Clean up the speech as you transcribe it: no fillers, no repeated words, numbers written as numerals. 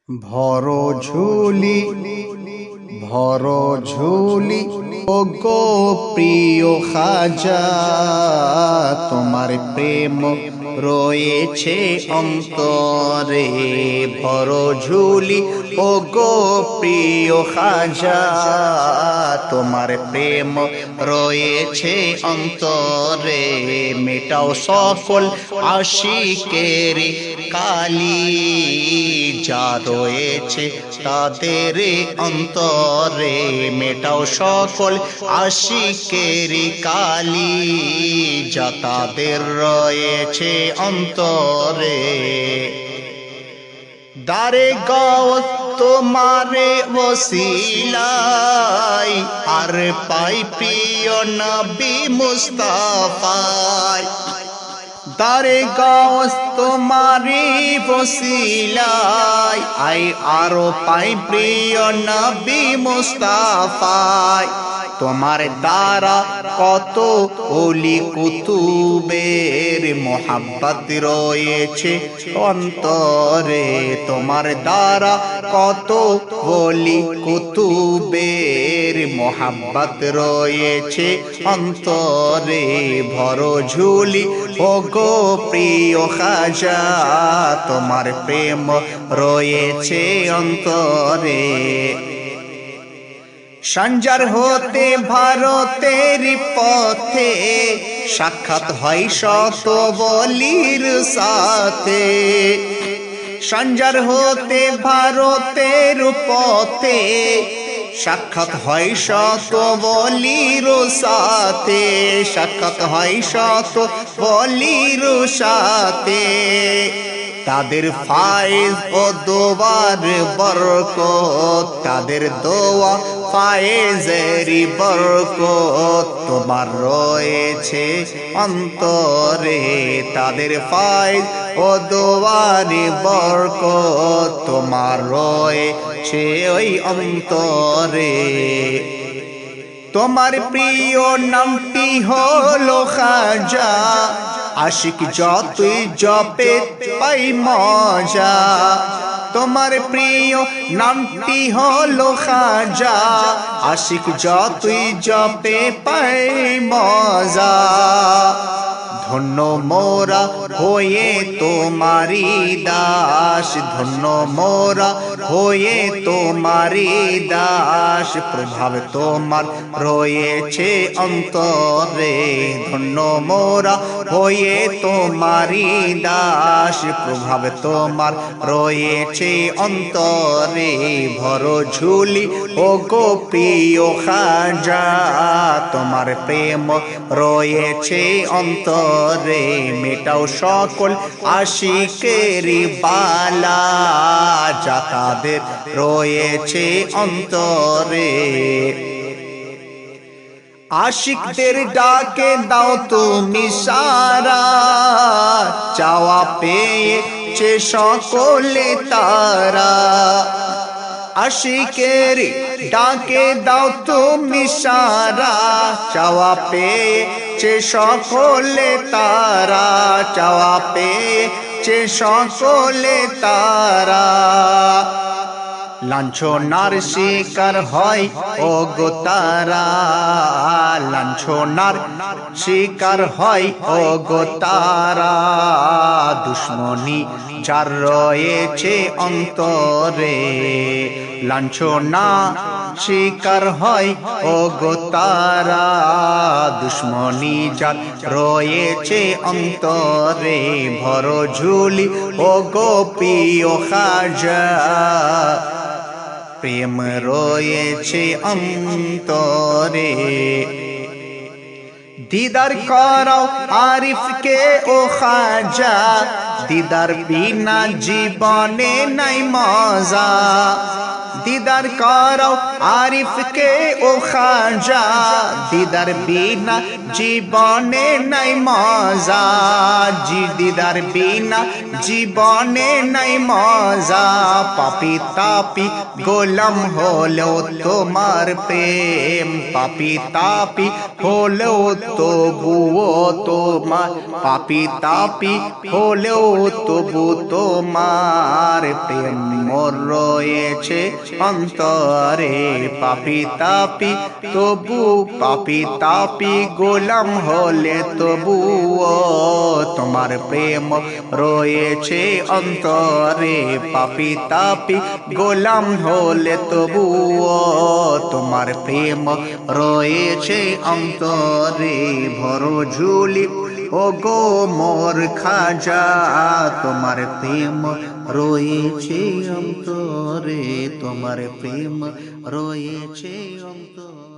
ভর ঝুলি ভর ঝুলি ও গো প্রিয় খাজা, তোমার প্রেম রয়েছে অন্তরে। ভর ঝুলি ও গো প্রিয় খাজা, তোমার প্রেম রয়েছে অন্তরে। মেটাও সকল আশিকের কালি, যা রয়েছে তাদের অন্তরে। মেটাও সকল আশিকের কালি, যা তাদের রয়েছে অন্তরে। দারে গাওস তোমারে ওসিলাই, আর পাই প্রিয় নবী মুস্তাফায়। দারে গাওস তোমারি ওসিলাই, আই আরো পাই প্রিয় নবী মুস্তাফায়। তোমার দ্বারা কত ওলি কুতুবের মোহাব্বত রয়েছে অন্তরে। তোমার দ্বারা কত ওলি কুতুবের মোহাব্বত রয়েছে অন্তরে। ভর ঝুলি ও গো প্রিয় খাজা, তোমার প্রেম রয়েছে অন্তরে। সঞ্জার হতে ভারতের পথে, সাক্ষাৎ হয় শত বলির সাথে। সঞ্জার হতে ভারতের পথে, সাক্ষাৎ হয় শত বলির সাথে। সাক্ষাৎ হয় শত বলির সাথে। তাদের ফায়েজ ও দোয়ার বরকত, তাদের দোয়া ফায়েজেরি বরকত তোমার রয়েছে অন্তরে। তাদের ফায়েজ ও দোয়ার বরকত তোমার রয়েছে ওই অন্তরে। তোমার প্রিয় নামটি হলো খাজা, আশিক যতই জপে পাই মজা। তোমার প্রিয় নামটি হলো খাজা, আশিক যতই জপে পাই মজা। ধন্য মোরা হয়ে তোমারি দাস, ধন্য মোরা হয়ে তোমারি দাস। প্রভাব তোমার রয়েছে অন্তরে, ধন্য মোরা হয়ে তোমারি দাস। প্রভাব তোমার রয়েছে অন্তরে। ভর ঝুলি ও গো প্রিয় খাজা, তোমার প্রেম রয়েছে অন্তরে। মেটাও সকল আশিকের বালা, যা তাদের রয়েছে অন্তরে। আশিকদের ডাকে দাও তুমি সারা, চাওয়া পেয়েছে সকলে তারা। আশিকের ডাকে দাও তুমি সারা, চাওয়া পেয়েছে সকলে তারা। চাওয়া পেয়েছে সকলে তারা। লাঞ্ছনার শিকার হয় ও গো তারা, লাঞ্ছনার শিকার হয় ও গো তারা। দুশ্মনী যার রয়েছে অন্তরে, লাঞ্ছনা শিকার হয় ও গো তারা। দুশ্মনী যার রয়েছে অন্তরে। ভর ঝুলি ও গো প্রিয় খাজা, প্রেম রয়েছে অন্তরে। দিদার করাও আরিফকে ও খাজা, দিদার বিনা জীবনে নাই মজা। দিদার করাও আরিফকে ও খাজা, দিদার বিনা জীবনে নাই মজা। দিদার বিনা জীবনে নাই মজা। পাপি তাপি গোলাম হলেও তোমার প্রেম, পাপি তাপি হলেও তবুও তোমার, পাপি তাপি হলেও তবু তোমার প্রেম মোর রয়েছে অন্তরে। পাপি তাপি তবু পাপি তাপি গোলাম হলে তবুও তোমার প্রেম রয়েছে অন্তরে। পাপি তাপি গোলাম হলে তবুও তোমার প্রেম রয়েছে অন্তরে। ভরো ঝুলি ও গো মোর খাজা, তোমার প্রেম রয়েছে অন্তরে, তোমার প্রেম রয়েছে অন্তরে।